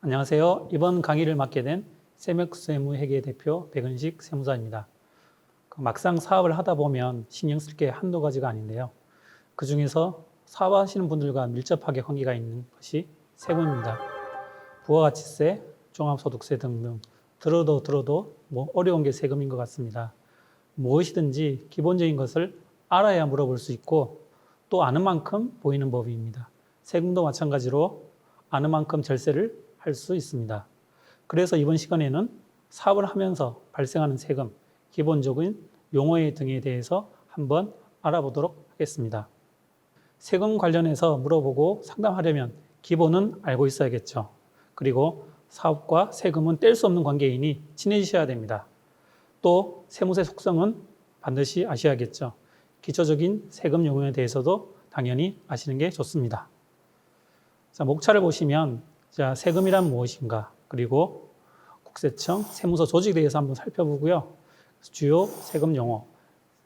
안녕하세요. 이번 강의를 맡게 된 세맥세무회계 대표 백은식 세무사입니다. 막상 사업을 하다 보면 신경 쓸 게 한두 가지가 아닌데요. 그중에서 사업하시는 분들과 밀접하게 관계가 있는 것이 세금입니다. 부가가치세, 종합소득세 등등 들어도 어려운 게 세금인 것 같습니다. 무엇이든지 기본적인 것을 알아야 물어볼 수 있고 또 아는 만큼 보이는 법입니다. 세금도 마찬가지로 아는 만큼 절세를 할 수 있습니다. 그래서 이번 시간에는 사업을 하면서 발생하는 세금, 기본적인 용어 등에 대해서 한번 알아보도록 하겠습니다. 세금 관련해서 물어보고 상담하려면 기본은 알고 있어야겠죠. 그리고 사업과 세금은 뗄 수 없는 관계이니 친해지셔야 됩니다. 또 세무세 속성은 반드시 아셔야겠죠. 기초적인 세금 용어에 대해서도 당연히 아시는 게 좋습니다. 자, 목차를 보시면 세금이란 무엇인가, 그리고 국세청, 세무서 조직에 대해서 한번 살펴보고요. 주요 세금 용어,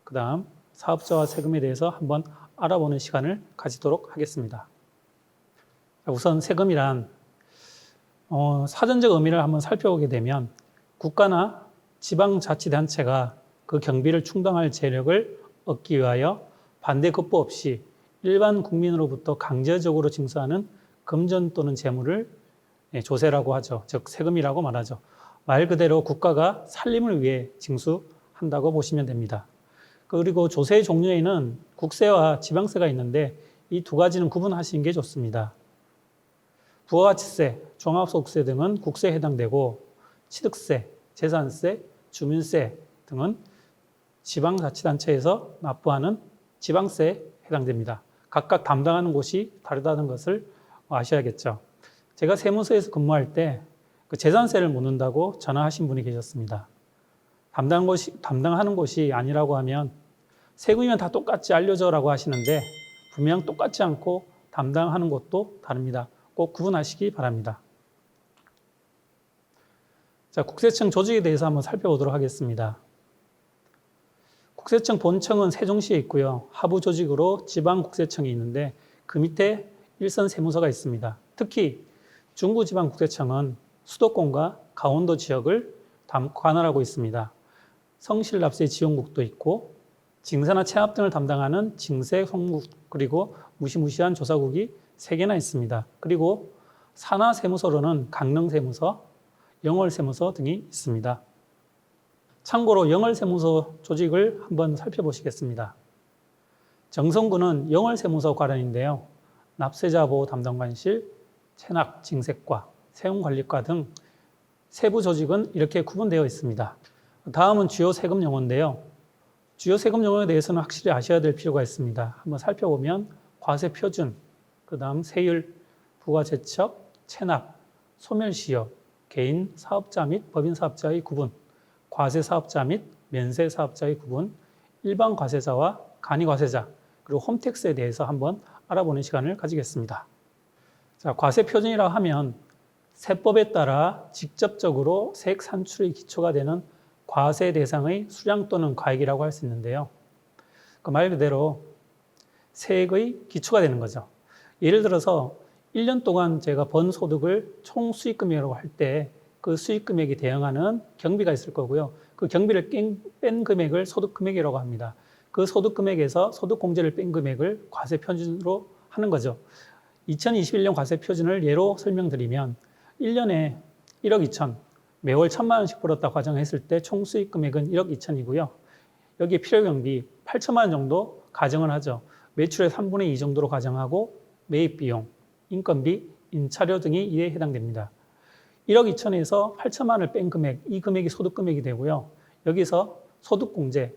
그 다음 사업자와 세금에 대해서 한번 알아보는 시간을 가지도록 하겠습니다. 우선 세금이란 사전적 의미를 한번 살펴보게 되면 국가나 지방자치단체가 그 경비를 충당할 재력을 얻기 위하여 반대 급부 없이 일반 국민으로부터 강제적으로 징수하는 금전 또는 재물을 조세라고 하죠. 즉 세금이라고 말하죠. 말 그대로 국가가 살림을 위해 징수한다고 보시면 됩니다. 그리고 조세의 종류에는 국세와 지방세가 있는데 이 두 가지는 구분하시는 게 좋습니다. 부가가치세, 종합소득세 등은 국세에 해당되고 취득세, 재산세, 주민세 등은 지방자치단체에서 납부하는 지방세에 해당됩니다. 각각 담당하는 곳이 다르다는 것을 아셔야겠죠. 제가 세무서에서 근무할 때 그 재산세를 묻는다고 전화하신 분이 계셨습니다. 담당하는 곳이 아니라고 하면 세금이면 다 똑같이 알려줘라고 하시는데 분명 똑같지 않고 담당하는 곳도 다릅니다. 꼭 구분하시기 바랍니다. 자, 국세청 조직에 대해서 한번 살펴보도록 하겠습니다. 국세청 본청은 세종시에 있고요. 하부 조직으로 지방국세청이 있는데 그 밑에 일선 세무서가 있습니다. 특히 중부지방국세청은 수도권과 강원도 지역을 관할하고 있습니다. 성실납세 지원국도 있고 징사나 체납 등을 담당하는 징세 송국, 그리고 무시무시한 조사국이 3개나 있습니다. 그리고 산하세무서로는 강릉세무서, 영월세무서 등이 있습니다. 참고로 영월세무서 조직을 한번 살펴보시겠습니다. 정성구는 영월세무서 관할인데요. 납세자 보호 담당관실, 체납, 징세과, 세금관리과 등 세부 조직은 이렇게 구분되어 있습니다. 다음은 주요 세금 용어인데요. 주요 세금 용어에 대해서는 확실히 아셔야 될 필요가 있습니다. 한번 살펴보면 과세 표준, 그 다음 세율, 부가제척, 체납, 소멸시효, 개인 사업자 및 법인 사업자의 구분, 과세 사업자 및 면세 사업자의 구분, 일반 과세자와 간이 과세자, 그리고 홈택스에 대해서 한번 알아보는 시간을 가지겠습니다. 자, 과세 표준이라고 하면 세법에 따라 직접적으로 세액 산출의 기초가 되는 과세 대상의 수량 또는 과액이라고 할 수 있는데요. 그 말 그대로 세액의 기초가 되는 거죠. 예를 들어서 1년 동안 제가 번 소득을 총 수익금액이라고 할 때 그 수익금액에 대응하는 경비가 있을 거고요. 그 경비를 뺀 금액을 소득금액이라고 합니다. 그 소득금액에서 소득공제를 뺀 금액을 과세 표준으로 하는 거죠. 2021년 과세 표준을 예로 설명드리면 1년에 1억 2천, 매월 1,000만 원씩 벌었다 가정했을 때 총 수익 금액은 1억 2천이고요. 여기에 필요경비 8천만 원 정도 가정을 하죠. 매출의 3분의 2 정도로 가정하고 매입비용, 인건비, 인차료 등이 이에 해당됩니다. 1억 2천에서 8천만 원을 뺀 금액, 이 금액이 소득금액이 되고요. 여기서 소득공제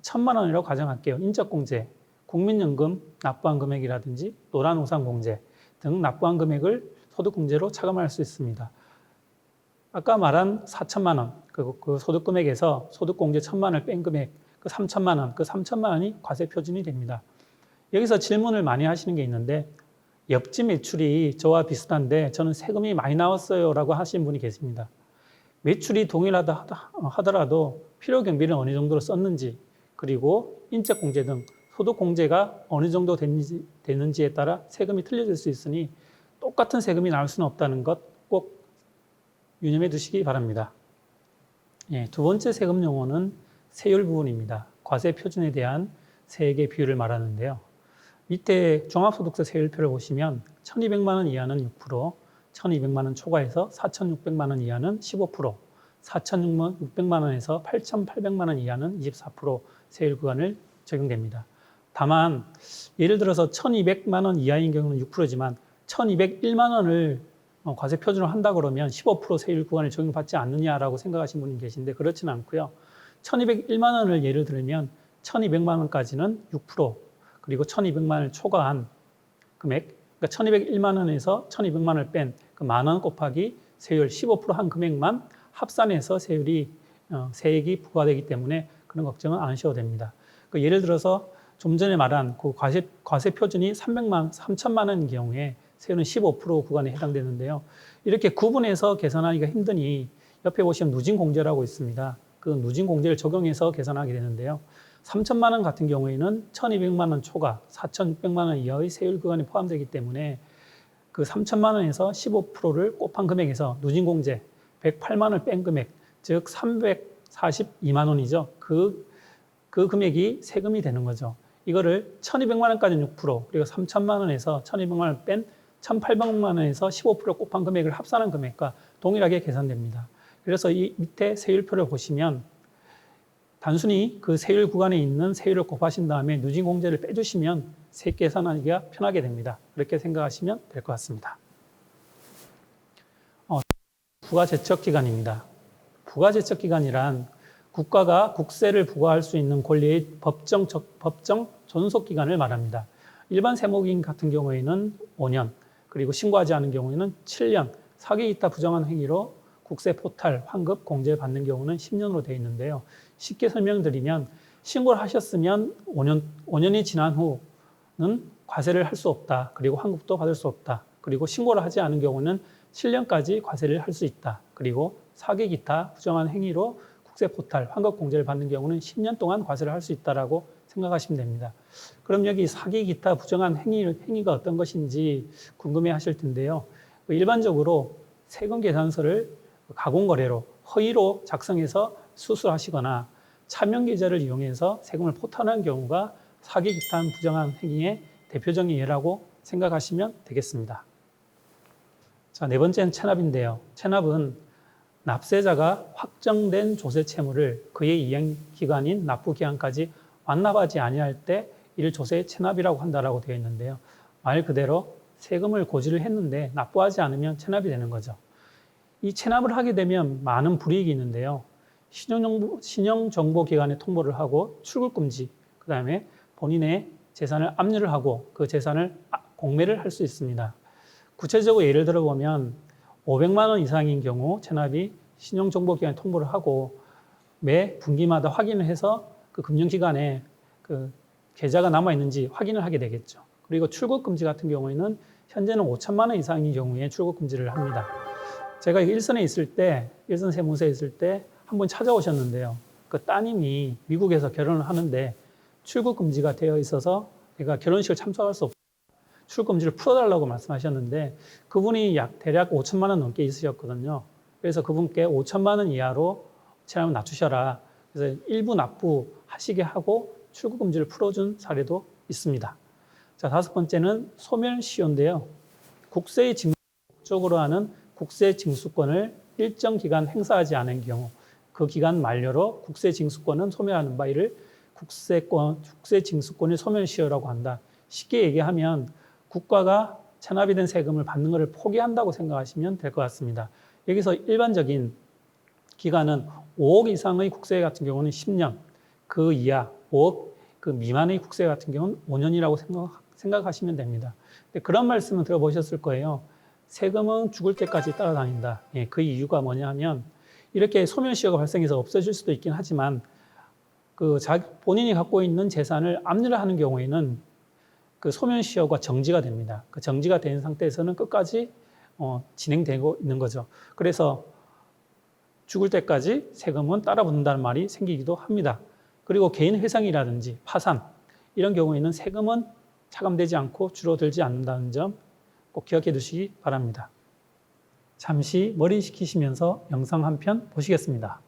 1,000만 원이라고 가정할게요. 인적공제, 국민연금 납부한 금액이라든지 노란우산공제 등 납부한 금액을 소득공제로 차감할 수 있습니다. 아까 말한 4천만 원, 그 소득금액에서 소득공제 1,000만 원을 뺀 금액, 그 3천만 원, 그 3천만 원이 과세 표준이 됩니다. 여기서 질문을 많이 하시는 게 있는데 옆집 매출이 저와 비슷한데 저는 세금이 많이 나왔어요 라고 하시는 분이 계십니다. 매출이 동일하다 하더라도 필요경비를 어느 정도로 썼는지, 그리고 인적공제 등 소득공제가 어느 정도 되는지에 따라 세금이 틀려질 수 있으니 똑같은 세금이 나올 수는 없다는 것 꼭 유념해 두시기 바랍니다. 예, 두 번째 세금 용어는 세율 부분입니다. 과세 표준에 대한 세액의 비율을 말하는데요. 밑에 종합소득세 세율표를 보시면 1,200만 원 이하는 6%, 1,200만 원 초과해서 4,600만 원 이하는 15%, 4,600만 원에서 8,800만 원 이하는 24% 세율 구간을 적용됩니다. 다만 예를 들어서 1,200만 원 이하인 경우는 6%지만 1,201만 원을 과세 표준으로 한다 그러면 15% 세율 구간을 적용받지 않느냐라고 생각하시는 분이 계신데 그렇지는 않고요. 1,201만 원을 예를 들면 1,200만 원까지는 6%, 그리고 1,200만 원을 초과한 금액, 그러니까 1,201만 원에서 1,200만 원을 뺀 그 만 원 곱하기 세율 15%한 금액만 합산해서 세액이 부과되기 때문에 그런 걱정은 안 하셔도 됩니다. 예를 들어서 좀 전에 말한 그 과세 표준이 3,000만 원인 경우에 세율은 15% 구간에 해당되는데요. 이렇게 구분해서 계산하기가 힘드니 옆에 보시면 누진공제라고 있습니다. 그 누진공제를 적용해서 계산하게 되는데요. 3,000만 원 같은 경우에는 1,200만 원 초과, 4,600만 원 이하의 세율 구간에 포함되기 때문에 그 3,000만 원에서 15%를 곱한 금액에서 누진공제 108만 원을 뺀 금액, 즉 342만 원이죠. 그 금액이 세금이 되는 거죠. 이거를 1,200만 원까지는 6%, 그리고 3,000만 원에서 1,200만 원을 뺀 1,800만 원에서 15% 곱한 금액을 합산한 금액과 동일하게 계산됩니다. 그래서 이 밑에 세율표를 보시면 단순히 그 세율 구간에 있는 세율을 곱하신 다음에 누진공제를 빼주시면 세액 계산하기가 편하게 됩니다. 그렇게 생각하시면 될 것 같습니다. 부가제척기간입니다. 부가제척기간이란 국가가 국세를 부과할 수 있는 권리의 법정 존속기간을 말합니다. 일반 세무기인 같은 경우에는 5년, 그리고 신고하지 않은 경우에는 7년, 사기 기타 부정한 행위로 국세 포탈, 환급, 공제 받는 경우는 10년으로 되어 있는데요. 쉽게 설명드리면 신고를 하셨으면 5년이 지난 후는 과세를 할 수 없다. 그리고 환급도 받을 수 없다. 그리고 신고를 하지 않은 경우는 7년까지 과세를 할 수 있다. 그리고 사기 기타 부정한 행위로 국세 포탈, 환급 공제를 받는 경우는 10년 동안 과세를 할 수 있다라고 생각하시면 됩니다. 그럼 여기 사기 기타 부정한 행위가 어떤 것인지 궁금해 하실 텐데요. 일반적으로 세금 계산서를 가공거래로 허위로 작성해서 수수하시거나 차명 계좌를 이용해서 세금을 포탈하는 경우가 사기 기타 부정한 행위의 대표적인 예라고 생각하시면 되겠습니다. 자, 네 번째는 체납인데요. 체납은 납세자가 확정된 조세 채무를 그의 이행기간인 납부기한까지 완납하지 아니할 때 이를 조세 체납이라고 한다라고 되어 있는데요. 말 그대로 세금을 고지를 했는데 납부하지 않으면 체납이 되는 거죠. 이 체납을 하게 되면 많은 불이익이 있는데요. 신용정보기관에 통보를 하고 출국금지, 그 다음에 본인의 재산을 압류를 하고 그 재산을 공매를 할 수 있습니다. 구체적으로 예를 들어보면 500만 원 이상인 경우 체납이 신용정보기관에 통보를 하고 매 분기마다 확인을 해서 그 금융기관에 그 계좌가 남아있는지 확인을 하게 되겠죠. 그리고 출국금지 같은 경우에는 현재는 5천만 원 이상인 경우에 출국금지를 합니다. 제가 일선 세무서에 있을 때 한 번 찾아오셨는데요. 그 따님이 미국에서 결혼을 하는데 출국금지가 되어 있어서 내가 결혼식을 참석할 수 없고 출국금지를 풀어달라고 말씀하셨는데 그분이 대략 5천만 원 넘게 있으셨거든요. 그래서 그분께 5천만 원 이하로 체납을 낮추셔라. 그래서 일부 납부하시게 하고 출국금지를 풀어준 사례도 있습니다. 자, 다섯 번째는 소멸시효인데요. 국세의 목적으로 하는 국세징수권을 일정 기간 행사하지 않은 경우 그 기간 만료로 국세징수권은 소멸하는 바 이를 국세징수권의 소멸시효라고 한다. 쉽게 얘기하면 국가가 체납이 된 세금을 받는 것을 포기한다고 생각하시면 될 것 같습니다. 여기서 일반적인 기간은 5억 이상의 국세 같은 경우는 10년, 그 이하 5억 그 미만의 국세 같은 경우는 5년이라고 생각하시면 됩니다. 그런 말씀은 들어보셨을 거예요. 세금은 죽을 때까지 따라다닌다. 예, 그 이유가 뭐냐 하면 이렇게 소멸시효가 발생해서 없어질 수도 있긴 하지만 본인이 갖고 있는 재산을 압류를 하는 경우에는 그 소멸시효가 정지가 됩니다. 그 정지가 된 상태에서는 끝까지 진행되고 있는 거죠. 그래서 죽을 때까지 세금은 따라붙는다는 말이 생기기도 합니다. 그리고 개인 회상이라든지 파산 이런 경우에는 세금은 차감되지 않고 줄어들지 않는다는 점 꼭 기억해 두시기 바랍니다. 잠시 머리 식히시면서 영상 한 편 보시겠습니다.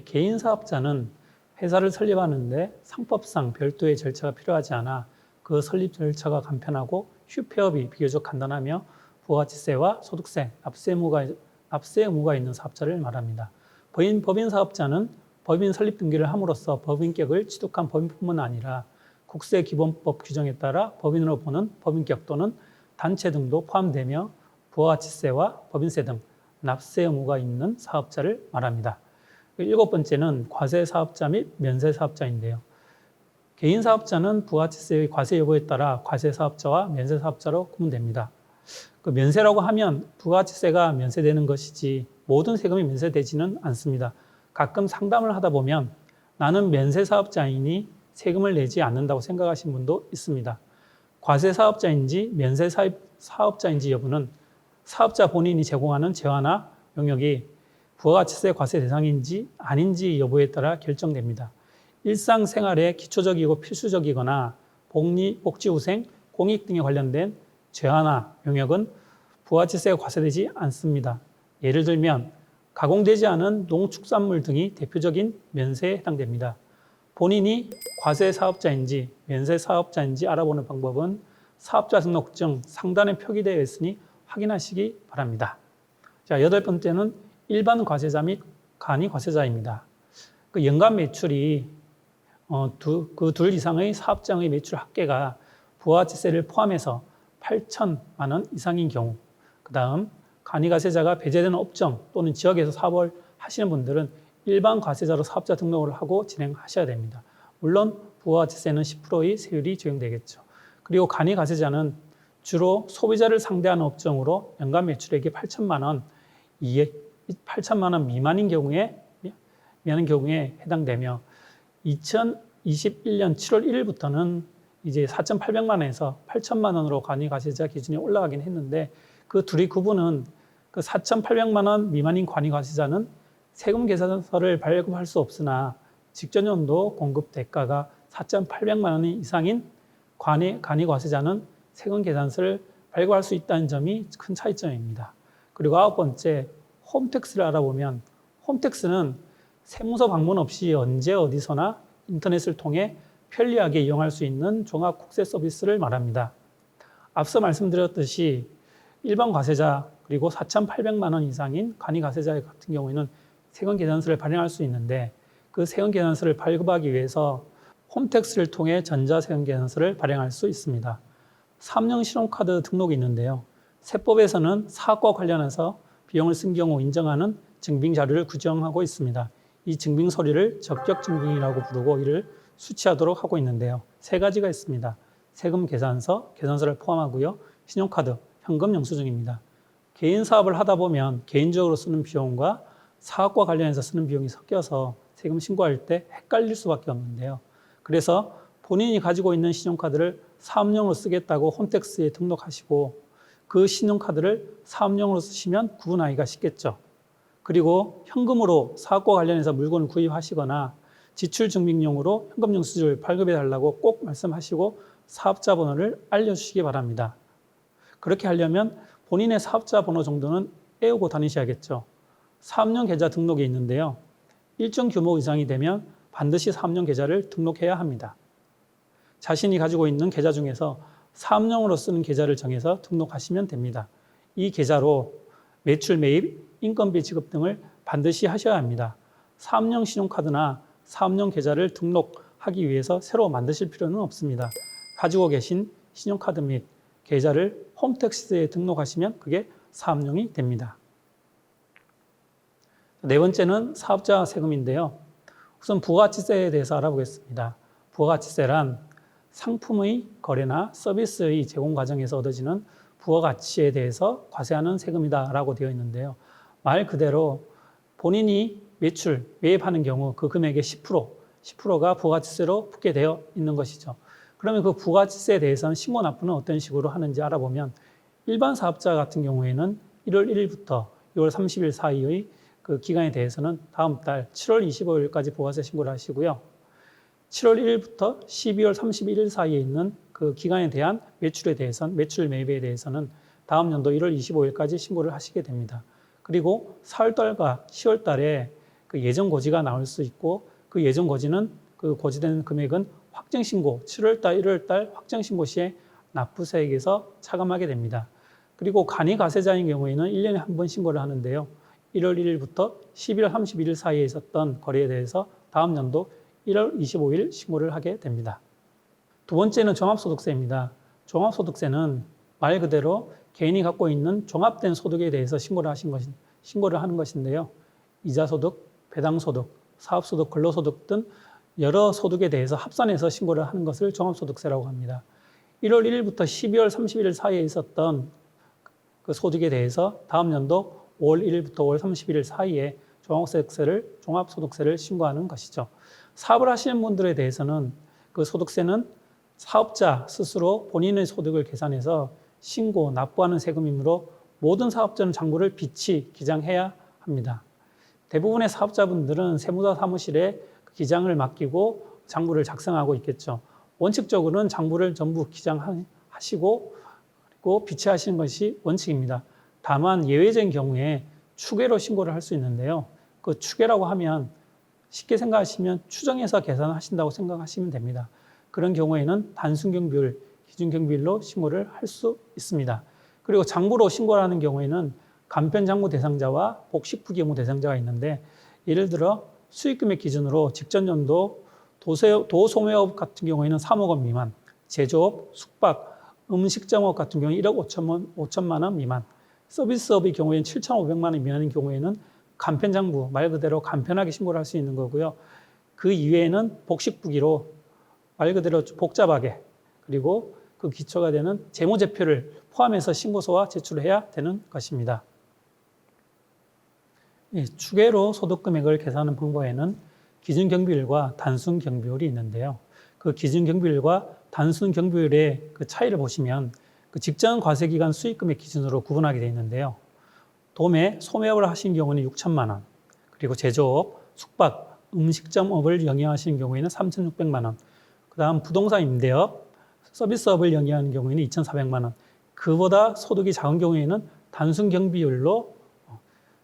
개인 사업자는 회사를 설립하는데 상법상 별도의 절차가 필요하지 않아 그 설립 절차가 간편하고 휴폐업이 비교적 간단하며 부가가치세와 소득세, 납세 의무가 있는 사업자를 말합니다. 법인 사업자는 법인 설립 등기를 함으로써 법인격을 취득한 법인뿐만 아니라 국세기본법 규정에 따라 법인으로 보는 법인격 또는 단체 등도 포함되며 부가가치세와 법인세 등 납세 의무가 있는 사업자를 말합니다. 7번째는 과세 사업자 및 면세 사업자인데요. 개인 사업자는 부가가치세의 과세 여부에 따라 과세 사업자와 면세 사업자로 구분됩니다. 면세라고 하면 부가가치세가 면세되는 것이지 모든 세금이 면세되지는 않습니다. 가끔 상담을 하다 보면 나는 면세 사업자이니 세금을 내지 않는다고 생각하시는 분도 있습니다. 과세 사업자인지 면세 사업자인지 여부는 사업자 본인이 제공하는 재화나 용역이 부가가치세 과세 대상인지 아닌지 여부에 따라 결정됩니다. 일상생활에 기초적이고 필수적이거나 복지후생, 공익 등에 관련된 재화나 용역은 부가가치세가 과세되지 않습니다. 예를 들면 가공되지 않은 농축산물 등이 대표적인 면세에 해당됩니다. 본인이 과세 사업자인지 면세 사업자인지 알아보는 방법은 사업자 등록증 상단에 표기되어 있으니 확인하시기 바랍니다. 자, 8번째는 일반 과세자 및 간이 과세자입니다. 연간 매출이 그 둘 이상의 사업장의 매출 합계가 부가가치세를 포함해서 8천만 원 이상인 경우, 그 다음 간이 과세자가 배제되는 업종 또는 지역에서 사업을 하시는 분들은 일반 과세자로 사업자 등록을 하고 진행하셔야 됩니다. 물론 부가가치세는 10%의 세율이 적용되겠죠. 그리고 간이 과세자는 주로 소비자를 상대하는 업종으로 연간 매출액이 8천만 원 미만인 경우에 해당되며 2021년 7월 1일부터는 이제 4,800만 원에서 8천만 원으로 간이 과세자 기준이 올라가긴 했는데 그 둘이 구분은 그 4,800만 원 미만인 간이 과세자는 세금 계산서를 발급할 수 없으나 직전 연도 공급 대가가 4,800만 원 이상인 간이 과세자는 세금 계산서를 발급할 수 있다는 점이 큰 차이점입니다. 그리고 9번째, 홈택스를 알아보면 홈택스는 세무서 방문 없이 언제 어디서나 인터넷을 통해 편리하게 이용할 수 있는 종합 국세 서비스를 말합니다. 앞서 말씀드렸듯이 일반 과세자 그리고 4,800만 원 이상인 간이 과세자 같은 경우에는 세금 계산서를 발행할 수 있는데 그 세금 계산서를 발급하기 위해서 홈택스를 통해 전자세금 계산서를 발행할 수 있습니다. 3년 신용카드 등록이 있는데요. 세법에서는 사업과 관련해서 비용을 쓴 경우 인정하는 증빙 자료를 규정하고 있습니다. 이 증빙 서류를 적격 증빙이라고 부르고 이를 수취하도록 하고 있는데요. 3가지가 있습니다. 세금 계산서, 계산서를 포함하고요. 신용카드, 현금 영수증입니다. 개인 사업을 하다 보면 개인적으로 쓰는 비용과 사업과 관련해서 쓰는 비용이 섞여서 세금 신고할 때 헷갈릴 수밖에 없는데요. 그래서 본인이 가지고 있는 신용카드를 사업용으로 쓰겠다고 홈택스에 등록하시고 그 신용카드를 사업용으로 쓰시면 구분하기가 쉽겠죠. 그리고 현금으로 사업과 관련해서 물건을 구입하시거나 지출증빙용으로 현금 영수증을 발급해 달라고 꼭 말씀하시고 사업자 번호를 알려주시기 바랍니다. 그렇게 하려면 본인의 사업자 번호 정도는 외우고 다니셔야겠죠. 사업용 계좌 등록이 있는데요. 일정 규모 이상이 되면 반드시 사업용 계좌를 등록해야 합니다. 자신이 가지고 있는 계좌 중에서 사업용으로 쓰는 계좌를 정해서 등록하시면 됩니다. 이 계좌로 매출 매입, 인건비 지급 등을 반드시 하셔야 합니다. 사업용 신용카드나 사업용 계좌를 등록하기 위해서 새로 만드실 필요는 없습니다. 가지고 계신 신용카드 및 계좌를 홈택스에 등록하시면 그게 사업용이 됩니다. 4번째는 사업자 세금인데요. 우선 부가가치세에 대해서 알아보겠습니다. 부가가치세란 상품의 거래나 서비스의 제공 과정에서 얻어지는 부가가치에 대해서 과세하는 세금이다라고 되어 있는데요. 말 그대로 본인이 매입하는 경우 그 금액의 10%가 부가가치세로 붙게 되어 있는 것이죠. 그러면 그 부가가치세에 대해서는 신고 납부는 어떤 식으로 하는지 알아보면 일반 사업자 같은 경우에는 1월 1일부터 6월 30일 사이의 그 기간에 대해서는 다음 달 7월 25일까지 부가세 신고를 하시고요. 7월 1일부터 12월 31일 사이에 있는 그 기간에 대한 매출 매입에 대해서는 다음 연도 1월 25일까지 신고를 하시게 됩니다. 그리고 4월달과 10월달에 그 예정 고지가 나올 수 있고 그 예정 고지는 그 고지된 금액은 확정신고, 7월달, 1월달 확정신고 시에 납부세액에서 차감하게 됩니다. 그리고 간이가세자인 경우에는 1년에 한 번 신고를 하는데요. 1월 1일부터 11월 31일 사이에 있었던 거래에 대해서 다음 연도 1월 25일 신고를 하게 됩니다. 두 번째는 종합소득세입니다. 종합소득세는 말 그대로 개인이 갖고 있는 종합된 소득에 대해서 신고를 하는 것인데요. 이자소득, 배당소득, 사업소득, 근로소득 등 여러 소득에 대해서 합산해서 신고를 하는 것을 종합소득세라고 합니다. 1월 1일부터 12월 31일 사이에 있었던 그 소득에 대해서 다음 연도 5월 1일부터 5월 31일 사이에 종합소득세를 신고하는 것이죠. 사업을 하시는 분들에 대해서는 그 소득세는 사업자 스스로 본인의 소득을 계산해서 신고, 납부하는 세금이므로 모든 사업자는 장부를 비치 기장해야 합니다. 대부분의 사업자분들은 세무사 사무실에 기장을 맡기고 장부를 작성하고 있겠죠. 원칙적으로는 장부를 전부 기장하시고 그리고 비치하시는 것이 원칙입니다. 다만 예외적인 경우에 추계로 신고를 할 수 있는데요. 그 추계라고 하면 쉽게 생각하시면 추정해서 계산하신다고 생각하시면 됩니다. 그런 경우에는 단순경비율, 기준경비율로 신고를 할 수 있습니다. 그리고 장부로 신고를 하는 경우에는 간편장부 대상자와 복식부기 의무 대상자가 있는데 예를 들어 수익금액 기준으로 직전 연도 도소매업 같은 경우에는 3억 원 미만, 제조업, 숙박, 음식점업 같은 경우는 1억 5천만 원 미만, 서비스업의 경우에는 7,500만 원 미만인 경우에는 간편장부, 말 그대로 간편하게 신고를 할 수 있는 거고요. 그 이외에는 복식부기로 말 그대로 복잡하게 그리고 그 기초가 되는 재무제표를 포함해서 신고서와 제출을 해야 되는 것입니다. 추계로 소득금액을 계산하는 방법에는 기준경비율과 단순경비율이 있는데요. 그 기준경비율과 단순경비율의 그 차이를 보시면 그 직전 과세기간 수익금액 기준으로 구분하게 되어 있는데요. 도매, 소매업을 하신 경우는 6천만 원, 그리고 제조업, 숙박, 음식점업을 영위하시는 경우에는 3,600만 원, 그 다음 부동산 임대업, 서비스업을 영위하는 경우에는 2,400만 원, 그보다 소득이 작은 경우에는 단순경비율로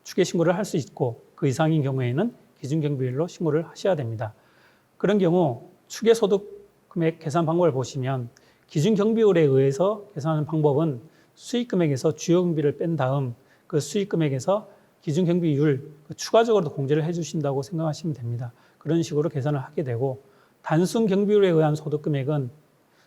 추계 신고를 할 수 있고 그 이상인 경우에는 기준경비율로 신고를 하셔야 됩니다. 그런 경우 추계 소득 금액 계산 방법을 보시면 기준경비율에 의해서 계산하는 방법은 수익금액에서 주요경비를 뺀 다음 그 수익금액에서 기준경비율 추가적으로 공제를 해주신다고 생각하시면 됩니다. 그런 식으로 계산을 하게 되고 단순경비율에 의한 소득금액은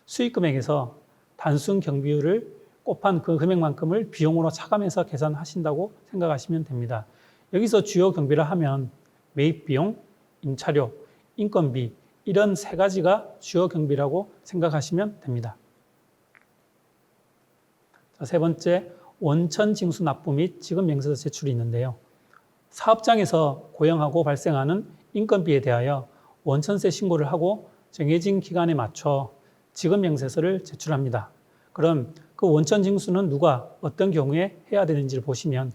수익금액에서 단순경비율을 곱한 그 금액만큼을 비용으로 차감해서 계산하신다고 생각하시면 됩니다. 여기서 주요 경비를 하면 매입비용, 임차료, 인건비 이런 세 가지가 주요 경비라고 생각하시면 됩니다. 세 번째, 원천징수 납부 및 지급명세서 제출이 있는데요. 사업장에서 고용하고 발생하는 인건비에 대하여 원천세 신고를 하고 정해진 기간에 맞춰 지급명세서를 제출합니다. 그럼 그 원천징수는 누가 어떤 경우에 해야 되는지를 보시면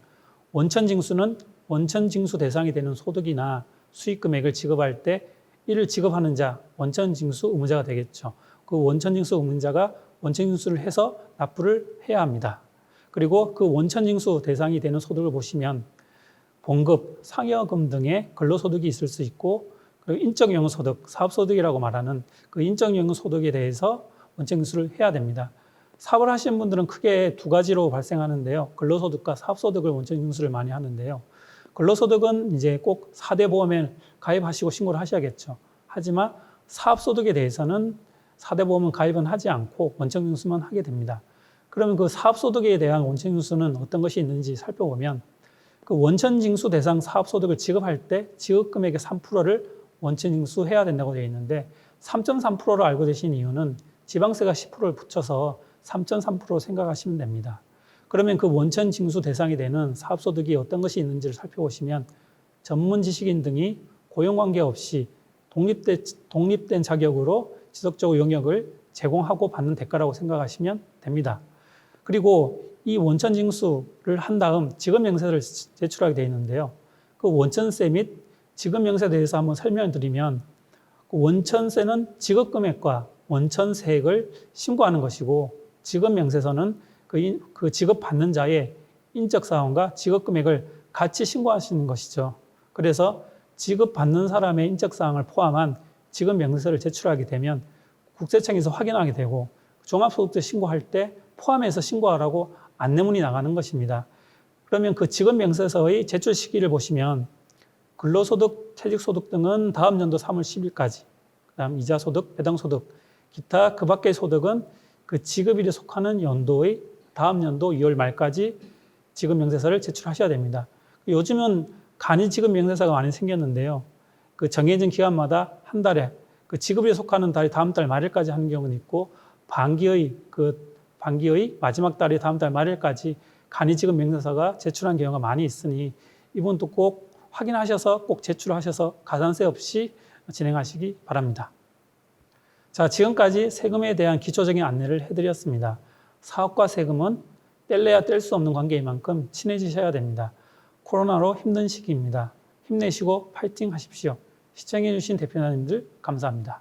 원천징수는 원천징수 대상이 되는 소득이나 수익금액을 지급할 때 이를 지급하는 자, 원천징수 의무자가 되겠죠. 그 원천징수 의무자가 원천징수를 해서 납부를 해야 합니다. 그리고 그 원천징수 대상이 되는 소득을 보시면 봉급, 상여금 등의 근로소득이 있을 수 있고 그리고 인적영역소득, 사업소득이라고 말하는 그 인적영역소득에 대해서 원천징수를 해야 됩니다. 사업을 하시는 분들은 크게 두 가지로 발생하는데요. 근로소득과 사업소득을 원천징수를 많이 하는데요. 근로소득은 이제 꼭 4대 보험에 가입하시고 신고를 하셔야겠죠. 하지만 사업소득에 대해서는 4대 보험은 가입은 하지 않고 원천징수만 하게 됩니다. 그러면 그 사업소득에 대한 원천징수는 어떤 것이 있는지 살펴보면 그 원천징수 대상 사업소득을 지급할 때 지급금액의 3%를 원천징수해야 된다고 되어 있는데 3.3%로 알고 계신 이유는 지방세가 10%를 붙여서 3.3% 생각하시면 됩니다. 그러면 그 원천 징수 대상이 되는 사업소득이 어떤 것이 있는지를 살펴보시면 전문 지식인 등이 고용관계 없이 독립된 자격으로 지속적으로 영역을 제공하고 받는 대가라고 생각하시면 됩니다. 그리고 이 원천 징수를 한 다음 지급 명세서를 제출하게 되어 있는데요. 그 원천세 및 지급 명세에 대해서 한번 설명을 드리면 그 원천세는 지급 금액과 원천세액을 신고하는 것이고 지급 명세서는 그 지급 받는 자의 인적 사항과 지급 금액을 같이 신고하시는 것이죠. 그래서 지급 받는 사람의 인적 사항을 포함한 지급 명세서를 제출하게 되면 국세청에서 확인하게 되고 종합소득세 신고할 때 포함해서 신고하라고 안내문이 나가는 것입니다. 그러면 그 지급 명세서의 제출 시기를 보시면 근로소득, 퇴직소득 등은 다음 연도 3월 10일까지, 그다음 이자소득, 배당소득, 기타 그 밖의 소득은 그 지급일에 속하는 연도의 다음 연도 2월 말까지 지급 명세서를 제출하셔야 됩니다. 요즘은 간이 지급 명세서가 많이 생겼는데요. 그 정해진 기간마다 한 달에 그 지급일에 속하는 달이 다음 달 말일까지 하는 경우는 있고 반기의 마지막 달이 다음 달 말일까지 간이 지급 명세서가 제출한 경우가 많이 있으니 이분도 꼭 확인하셔서 꼭 제출하셔서 가산세 없이 진행하시기 바랍니다. 자, 지금까지 세금에 대한 기초적인 안내를 해드렸습니다. 사업과 세금은 뗄래야 뗄 수 없는 관계인 만큼 친해지셔야 됩니다. 코로나로 힘든 시기입니다. 힘내시고 파이팅 하십시오. 시청해주신 대표님들 감사합니다.